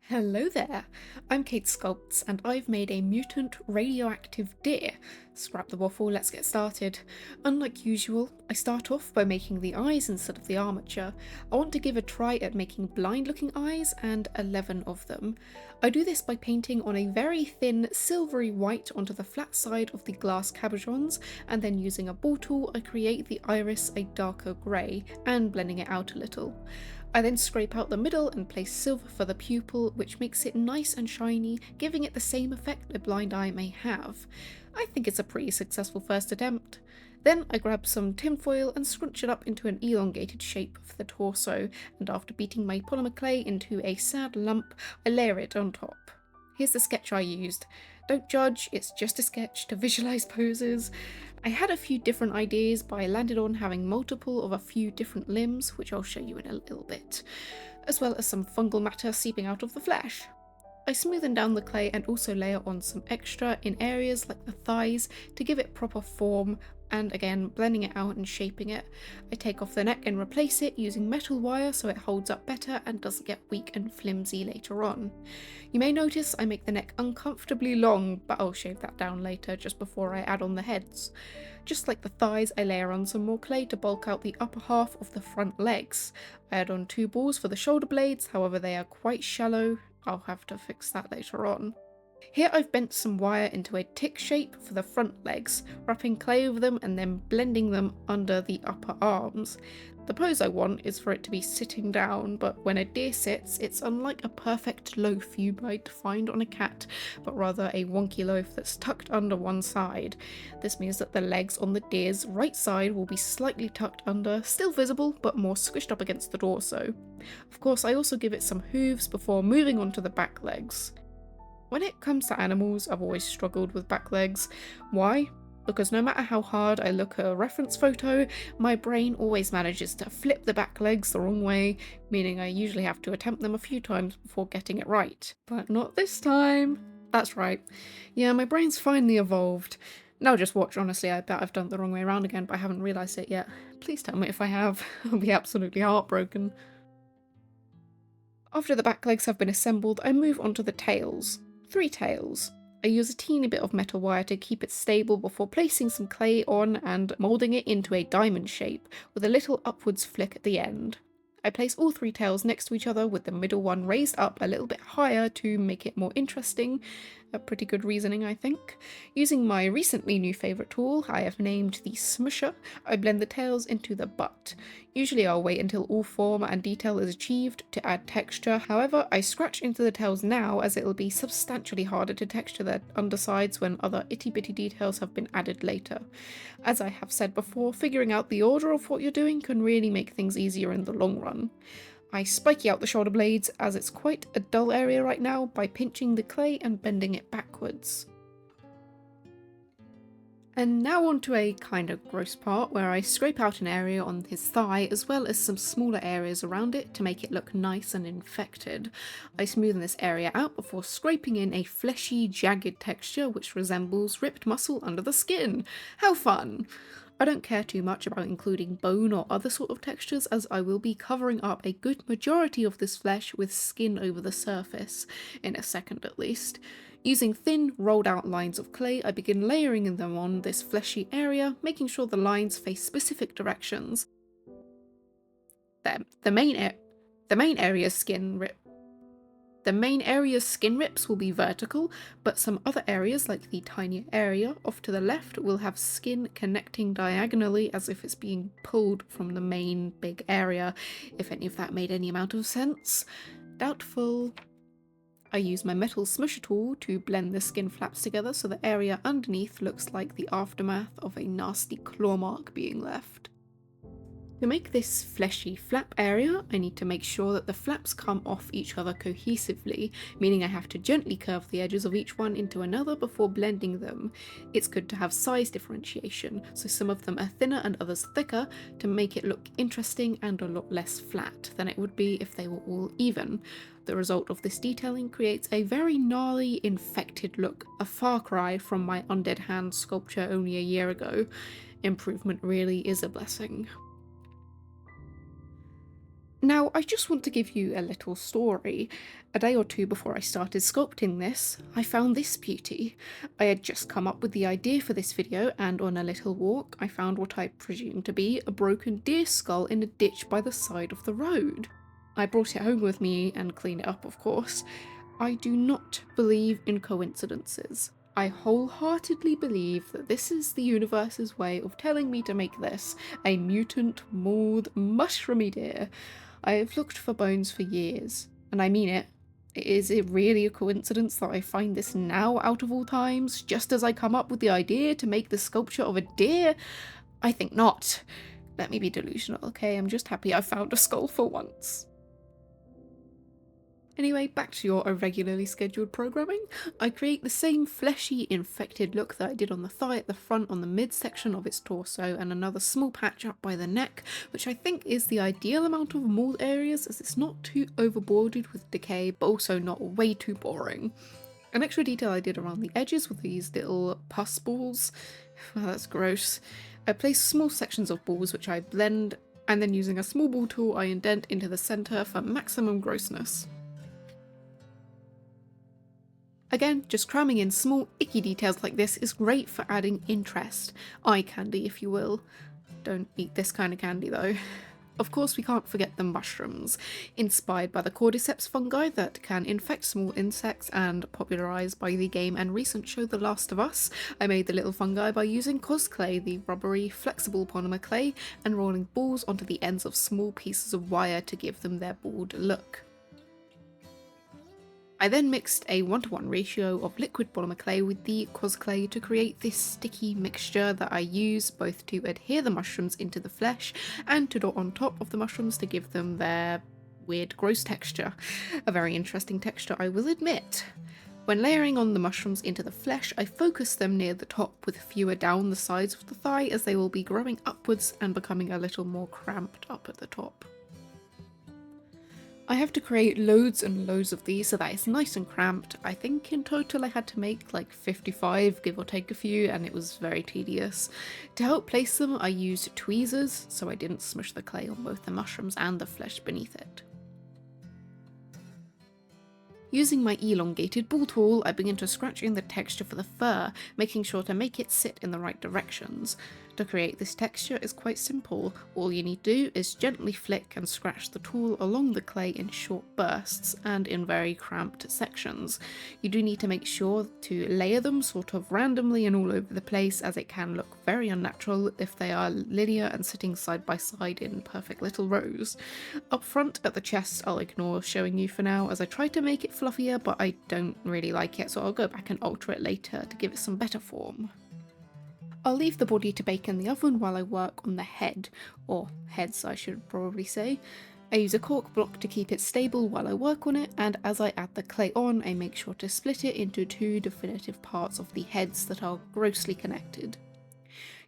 Hello there, I'm Kate Sculpts and I've made a mutant radioactive deer. Scrap the waffle, let's get started. Unlike usual, I start off by making the eyes instead of the armature. I want to give a try at making blind looking eyes and 11 of them. I do this by painting on a very thin silvery white onto the flat side of the glass cabochons, and then using a ball tool I create the iris a darker grey and blending it out a little. I then scrape out the middle and place silver for the pupil, which makes it nice and shiny, giving it the same effect a blind eye may have. I think it's a pretty successful first attempt. Then I grab some tinfoil and scrunch it up into an elongated shape for the torso, and after beating my polymer clay into a sad lump, I layer it on top. Here's the sketch I used. Don't judge, it's just a sketch to visualise poses. I had a few different ideas, but I landed on having multiple of a few different limbs, which I'll show you in a little bit, as well as some fungal matter seeping out of the flesh. I smoothen down the clay and also layer on some extra in areas like the thighs to give it proper form, and again blending it out and shaping it. I take off the neck and replace it using metal wire so it holds up better and doesn't get weak and flimsy later on. You may notice I make the neck uncomfortably long, but I'll shave that down later just before I add on the heads. Just like the thighs, I layer on some more clay to bulk out the upper half of the front legs. I add on 2 balls for the shoulder blades, however they are quite shallow. I'll have to fix that later on. Here I've bent some wire into a tick shape for the front legs, wrapping clay over them and then blending them under the upper arms. The pose I want is for it to be sitting down, but when a deer sits, it's unlike a perfect loaf you might find on a cat, but rather a wonky loaf that's tucked under one side. This means that the legs on the deer's right side will be slightly tucked under, still visible, but more squished up against the torso. Of course, I also give it some hooves before moving on to the back legs. When it comes to animals, I've always struggled with back legs. Why? Because no matter how hard I look at a reference photo, my brain always manages to flip the back legs the wrong way, meaning I usually have to attempt them a few times before getting it right. But not this time. That's right. Yeah, my brain's finally evolved. Now just watch, honestly, I bet I've done it the wrong way around again, but I haven't realised it yet. Please tell me if I have. I'll be absolutely heartbroken. After the back legs have been assembled, I move on to the tails. 3 tails. I use a teeny bit of metal wire to keep it stable before placing some clay on and moulding it into a diamond shape with a little upwards flick at the end. I place all 3 tails next to each other with the middle one raised up a little bit higher to make it more interesting. A pretty good reasoning, I think. Using my recently new favourite tool, I have named the Smusher, I blend the tails into the butt. Usually I'll wait until all form and detail is achieved to add texture, however I scratch into the tails now as it'll be substantially harder to texture their undersides when other itty bitty details have been added later. As I have said before, figuring out the order of what you're doing can really make things easier in the long run. I spiky out the shoulder blades as it's quite a dull area right now by pinching the clay and bending it backwards. And now onto a kind of gross part where I scrape out an area on his thigh as well as some smaller areas around it to make it look nice and infected. I smoothen this area out before scraping in a fleshy, jagged texture which resembles ripped muscle under the skin. How fun! I don't care too much about including bone or other sort of textures as I will be covering up a good majority of this flesh with skin over the surface, in a second at least. Using thin, rolled out lines of clay, I begin layering them on this fleshy area, making sure the lines face specific directions. The main area's skin rips will be vertical, but some other areas, like the tinier area off to the left, will have skin connecting diagonally as if it's being pulled from the main big area, if any of that made any amount of sense. Doubtful. I use my metal smusher tool to blend the skin flaps together so the area underneath looks like the aftermath of a nasty claw mark being left. To make this fleshy flap area, I need to make sure that the flaps come off each other cohesively, meaning I have to gently curve the edges of each one into another before blending them. It's good to have size differentiation, so some of them are thinner and others thicker to make it look interesting and a lot less flat than it would be if they were all even. The result of this detailing creates a very gnarly, infected look, a far cry from my undead hand sculpture only a year ago. Improvement really is a blessing. Now, I just want to give you a little story. A day or two before I started sculpting this, I found this beauty. I had just come up with the idea for this video, and on a little walk, I found what I presumed to be a broken deer skull in a ditch by the side of the road. I brought it home with me and cleaned it up, of course. I do not believe in coincidences. I wholeheartedly believe that this is the universe's way of telling me to make this, a mutant, mauled, mushroomy deer. I have looked for bones for years, and I mean it. Is it really a coincidence that I find this now out of all times, just as I come up with the idea to make the sculpture of a deer? I think not. Let me be delusional, okay? I'm just happy I found a skull for once. Anyway, back to your irregularly scheduled programming. I create the same fleshy, infected look that I did on the thigh at the front on the midsection of its torso, and another small patch up by the neck, which I think is the ideal amount of mould areas, as it's not too overbordered with decay, but also not way too boring. An extra detail I did around the edges with these little pus balls. Well, that's gross. I place small sections of balls which I blend, and then using a small ball tool I indent into the centre for maximum grossness. Again, just cramming in small icky details like this is great for adding interest. Eye candy, if you will. Don't eat this kind of candy though. Of course, we can't forget the mushrooms, inspired by the cordyceps fungi that can infect small insects and popularised by the game and recent show The Last of Us. I made the little fungi by using Cosclay, the rubbery, flexible polymer clay, and rolling balls onto the ends of small pieces of wire to give them their bald look. I then mixed a 1:1 ratio of liquid polymer clay with the Cosclay to create this sticky mixture that I use both to adhere the mushrooms into the flesh and to dot on top of the mushrooms to give them their weird gross texture. A very interesting texture, I will admit. When layering on the mushrooms into the flesh, I focus them near the top with fewer down the sides of the thigh, as they will be growing upwards and becoming a little more cramped up at the top. I have to create loads and loads of these so that it's nice and cramped. I think in total I had to make like 55, give or take a few, and it was very tedious. To help place them, I used tweezers so I didn't smush the clay on both the mushrooms and the flesh beneath it. Using my elongated ball tool, I begin to scratch in the texture for the fur, making sure to make it sit in the right directions. To create this texture is quite simple. All you need to do is gently flick and scratch the tool along the clay in short bursts and in very cramped sections. You do need to make sure to layer them sort of randomly and all over the place, as it can look very unnatural if they are linear and sitting side by side in perfect little rows. Up front at the chest I'll ignore showing you for now, as I try to make it fluffier, but I don't really like it, so I'll go back and alter it later to give it some better form. I'll leave the body to bake in the oven while I work on the head, or heads I should probably say. I use a cork block to keep it stable while I work on it, and as I add the clay on, I make sure to split it into two definitive parts of the heads that are grossly connected.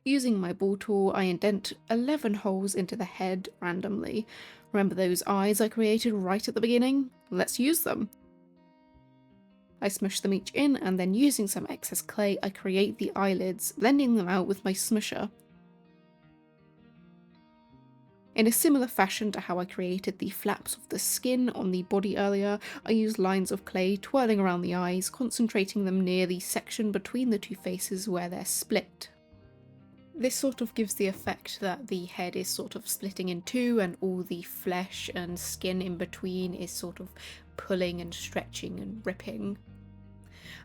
Using my ball tool, I indent 11 holes into the head randomly. Remember those eyes I created right at the beginning? Let's use them! I smush them each in, and then using some excess clay I create the eyelids, blending them out with my smusher. In a similar fashion to how I created the flaps of the skin on the body earlier, I use lines of clay twirling around the eyes, concentrating them near the section between the two faces where they're split. This sort of gives the effect that the head is sort of splitting in two and all the flesh and skin in between is sort of pulling and stretching and ripping.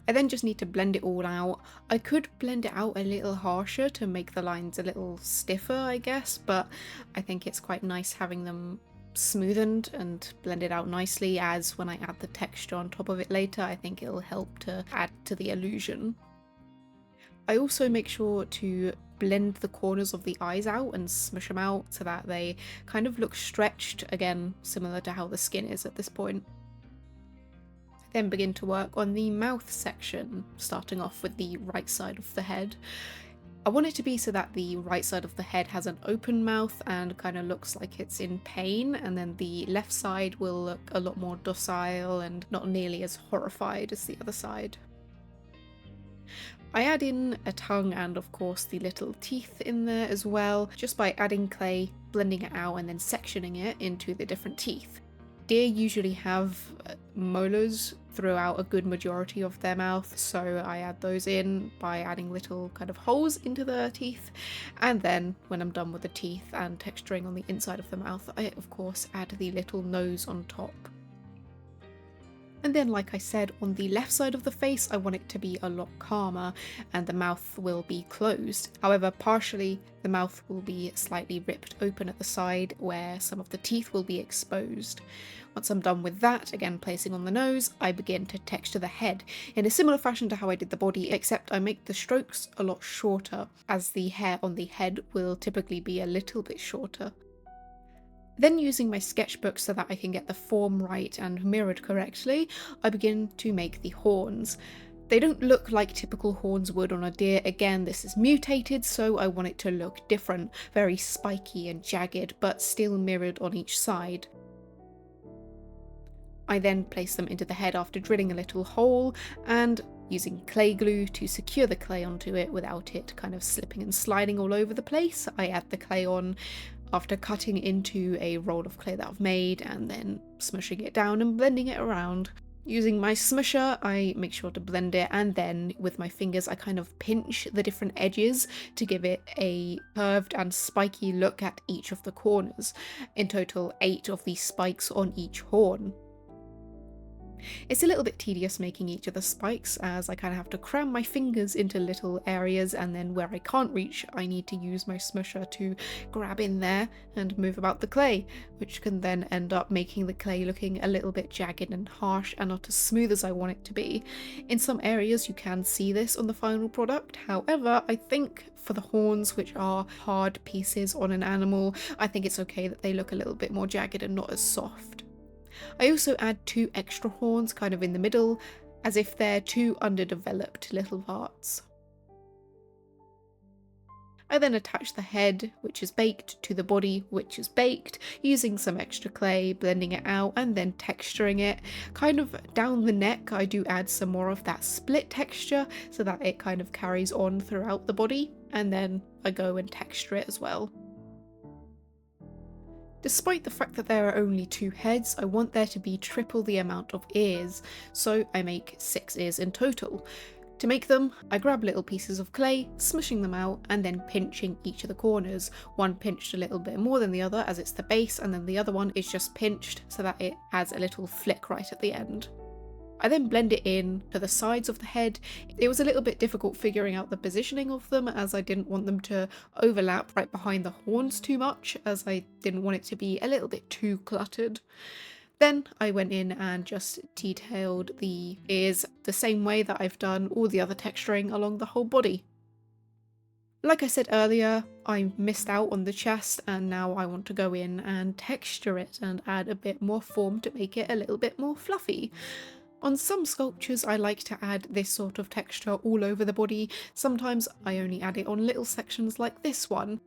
I then just need to blend it all out. I could blend it out a little harsher to make the lines a little stiffer, I guess, but I think it's quite nice having them smoothened and blended out nicely, as when I add the texture on top of it later, I think it'll help to add to the illusion. I also make sure to blend the corners of the eyes out and smush them out so that they kind of look stretched, again similar to how the skin is at this point. I then begin to work on the mouth section, starting off with the right side of the head. I want it to be so that the right side of the head has an open mouth and kind of looks like it's in pain, and then the left side will look a lot more docile and not nearly as horrified as the other side. I add in a tongue and of course the little teeth in there as well, just by adding clay, blending it out and then sectioning it into the different teeth. Deer usually have molars throughout a good majority of their mouth, so I add those in by adding little kind of holes into the teeth, and then when I'm done with the teeth and texturing on the inside of the mouth, I of course add the little nose on top. And then, like I said, on the left side of the face, I want it to be a lot calmer and the mouth will be closed. However, partially the mouth will be slightly ripped open at the side where some of the teeth will be exposed. Once I'm done with that, again placing on the nose, I begin to texture the head in a similar fashion to how I did the body, except I make the strokes a lot shorter, as the hair on the head will typically be a little bit shorter. Then, using my sketchbook so that I can get the form right and mirrored correctly, I begin to make the horns. They don't look like typical horns would on a deer. Again, this is mutated, so I want it to look different, very spiky and jagged, but still mirrored on each side. I then place them into the head after drilling a little hole and using clay glue to secure the clay onto it without it kind of slipping and sliding all over the place. I add the clay on after cutting into a roll of clay that I've made and then smushing it down and blending it around. Using my smusher, I make sure to blend it, and then with my fingers I kind of pinch the different edges to give it a curved and spiky look at each of the corners. In total, 8 of these spikes on each horn. It's a little bit tedious making each of the spikes, as I kind of have to cram my fingers into little areas, and then where I can't reach I need to use my smusher to grab in there and move about the clay, which can then end up making the clay looking a little bit jagged and harsh and not as smooth as I want it to be. In some areas you can see this on the final product, however I think for the horns, which are hard pieces on an animal, I think it's okay that they look a little bit more jagged and not as soft. I also add 2 extra horns kind of in the middle, as if they're 2 underdeveloped little parts. I then attach the head, which is baked, to the body, which is baked, using some extra clay, blending it out and then texturing it. Kind of down the neck I do add some more of that split texture so that it kind of carries on throughout the body, and then I go and texture it as well. Despite the fact that there are only 2 heads, I want there to be triple the amount of ears, so I make 6 ears in total. To make them, I grab little pieces of clay, smushing them out, and then pinching each of the corners. One pinched a little bit more than the other as it's the base, and then the other one is just pinched so that it has a little flick right at the end. I then blend it in to the sides of the head. It was a little bit difficult figuring out the positioning of them, as I didn't want them to overlap right behind the horns too much, as I didn't want it to be a little bit too cluttered. Then I went in and just detailed the ears the same way that I've done all the other texturing along the whole body. Like I said earlier, I missed out on the chest, and now I want to go in and texture it and add a bit more form to make it a little bit more fluffy. On some sculptures I like to add this sort of texture all over the body. Sometimes I only add it on little sections like this one.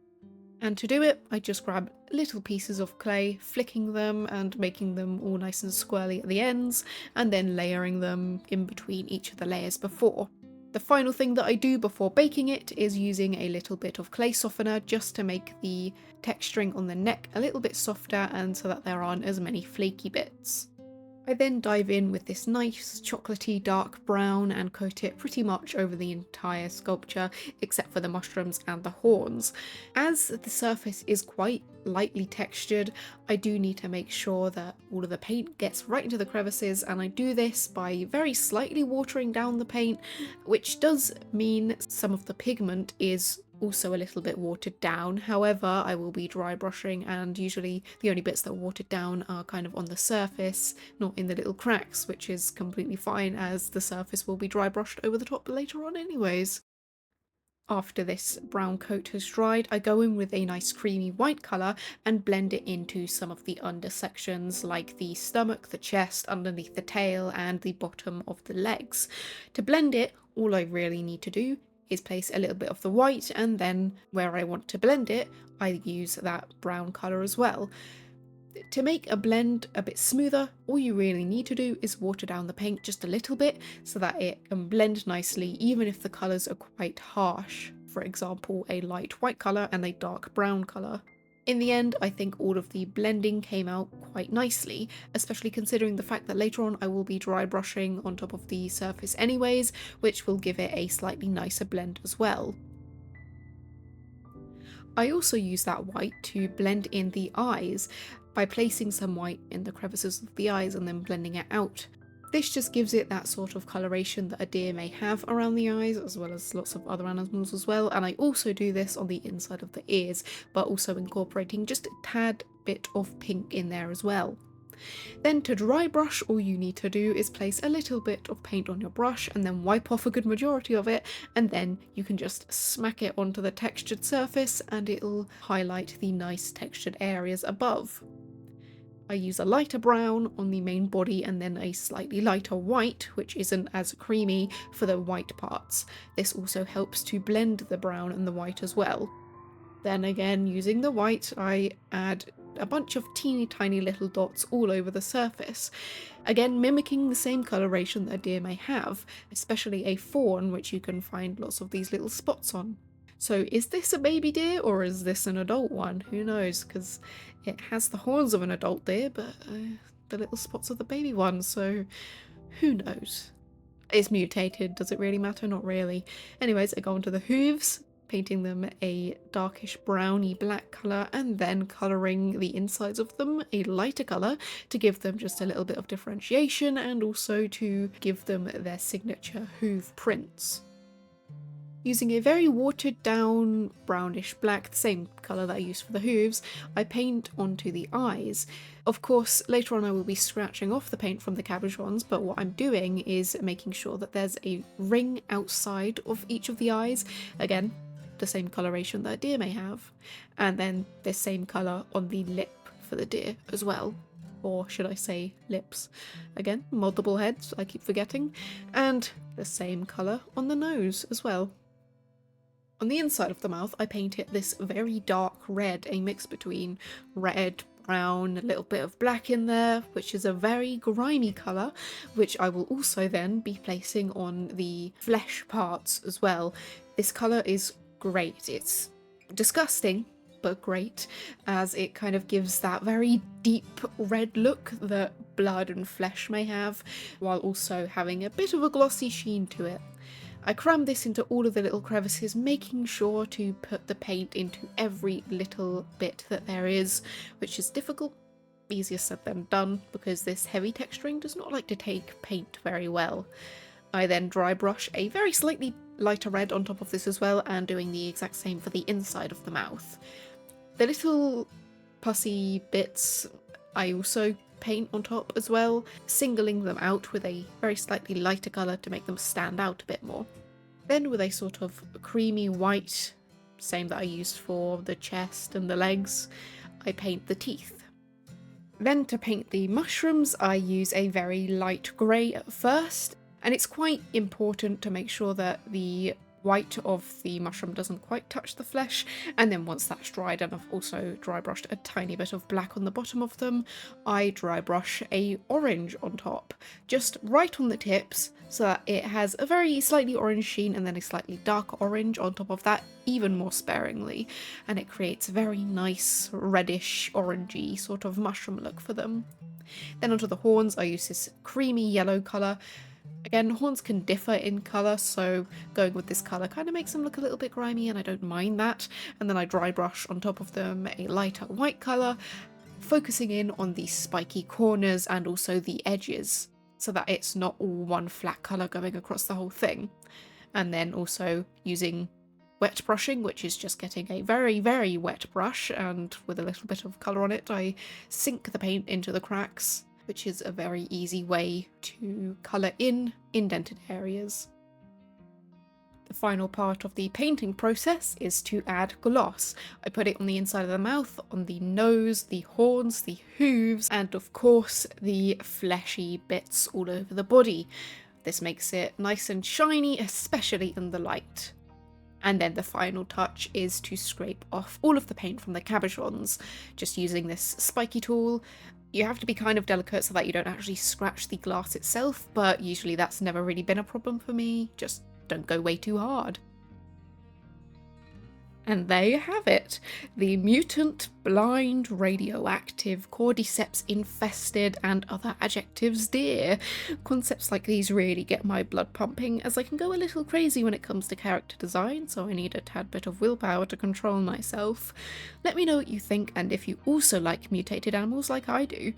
And to do it, I just grab little pieces of clay, flicking them and making them all nice and swirly at the ends, and then layering them in between each of the layers before. The final thing that I do before baking it is using a little bit of clay softener just to make the texturing on the neck a little bit softer and so that there aren't as many flaky bits. I then dive in with this nice chocolatey dark brown and coat it pretty much over the entire sculpture except for the mushrooms and the horns. As the surface is quite lightly textured, I do need to make sure that all of the paint gets right into the crevices, and I do this by very slightly watering down the paint, which does mean some of the pigment is also a little bit watered down. However, I will be dry brushing, and usually the only bits that are watered down are kind of on the surface, not in the little cracks, which is completely fine as the surface will be dry brushed over the top later on anyways. After this brown coat has dried, I go in with a nice creamy white colour and blend it into some of the under sections like the stomach, the chest, underneath the tail and the bottom of the legs. To blend it, all I really need to do is place a little bit of the white, and then where I want to blend it, I use that brown colour as well. To make a blend a bit smoother, all you really need to do is water down the paint just a little bit so that it can blend nicely even if the colours are quite harsh. For example, a light white colour and a dark brown colour. In the end, I think all of the blending came out quite nicely, especially considering the fact that later on I will be dry brushing on top of the surface anyways, which will give it a slightly nicer blend as well. I also use that white to blend in the eyes by placing some white in the crevices of the eyes and then blending it out. This just gives it that sort of coloration that a deer may have around the eyes, as well as lots of other animals as well, and I also do this on the inside of the ears, but also incorporating just a tad bit of pink in there as well. Then to dry brush, all you need to do is place a little bit of paint on your brush and then wipe off a good majority of it, and then you can just smack it onto the textured surface and it'll highlight the nice textured areas above. I use a lighter brown on the main body and then a slightly lighter white, which isn't as creamy, for the white parts. This also helps to blend the brown and the white as well. Then again, using the white, I add a bunch of teeny tiny little dots all over the surface, again mimicking the same coloration that a deer may have, especially a fawn, which you can find lots of these little spots on. So is this a baby deer or is this an adult one? Who knows, because it has the horns of an adult deer, but the little spots of the baby one, so who knows? It's mutated, does it really matter? Not really. Anyways, I go on to the hooves, painting them a darkish browny black colour and then colouring the insides of them a lighter colour to give them just a little bit of differentiation and also to give them their signature hoof prints. Using a very watered down brownish black, the same colour that I used for the hooves, I paint onto the eyes. Of course, later on I will be scratching off the paint from the cabochons, but what I'm doing is making sure that there's a ring outside of each of the eyes. Again, the same coloration that a deer may have. And then the same colour on the lip for the deer as well. Or should I say lips? Again, multiple heads, I keep forgetting. And the same colour on the nose as well. On the inside of the mouth, I paint it this very dark red, a mix between red, brown, a little bit of black in there, which is a very grimy colour, which I will also then be placing on the flesh parts as well. This colour is great. It's disgusting, but great, as it kind of gives that very deep red look that blood and flesh may have, while also having a bit of a glossy sheen to it. I cram this into all of the little crevices, making sure to put the paint into every little bit that there is, which is difficult. Easier said than done, because this heavy texturing does not like to take paint very well. I then dry brush a very slightly lighter red on top of this as well, and doing the exact same for the inside of the mouth. The little pussy bits I also paint on top as well, singling them out with a very slightly lighter colour to make them stand out a bit more. Then with a sort of creamy white, same that I used for the chest and the legs, I paint the teeth. Then to paint the mushrooms, I use a very light grey at first, and it's quite important to make sure that the white of the mushroom doesn't quite touch the flesh, and then once that's dried, and I've also dry brushed a tiny bit of black on the bottom of them, I dry brush a orange on top, just right on the tips, so that it has a very slightly orange sheen and then a slightly dark orange on top of that, even more sparingly, and it creates a very nice reddish orangey sort of mushroom look for them. Then onto the horns, I use this creamy yellow colour. Again, horns can differ in colour, so going with this colour kind of makes them look a little bit grimy, and I don't mind that. And then I dry brush on top of them a lighter white colour, focusing in on the spiky corners and also the edges, so that it's not all one flat colour going across the whole thing. And then also using wet brushing, which is just getting a very, very wet brush, and with a little bit of colour on it, I sink the paint into the cracks, which is a very easy way to colour in indented areas. The final part of the painting process is to add gloss. I put it on the inside of the mouth, on the nose, the horns, the hooves, and of course the fleshy bits all over the body. This makes it nice and shiny, especially in the light. And then the final touch is to scrape off all of the paint from the cabochons, just using this spiky tool. You have to be kind of delicate so that you don't actually scratch the glass itself, but usually that's never really been a problem for me. Just don't go way too hard. And there you have it, the mutant, blind, radioactive, cordyceps-infested, and other adjectives dear. Concepts like these really get my blood pumping, as I can go a little crazy when it comes to character design, so I need a tad bit of willpower to control myself. Let me know what you think, and if you also like mutated animals like I do.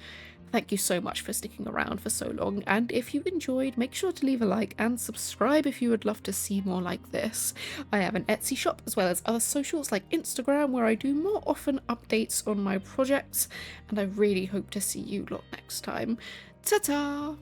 Thank you so much for sticking around for so long, and if you enjoyed, make sure to leave a like and subscribe if you would love to see more like this. I have an Etsy shop as well as other socials like Instagram where I do more often updates on my projects, and I really hope to see you lot next time. Ta-ta!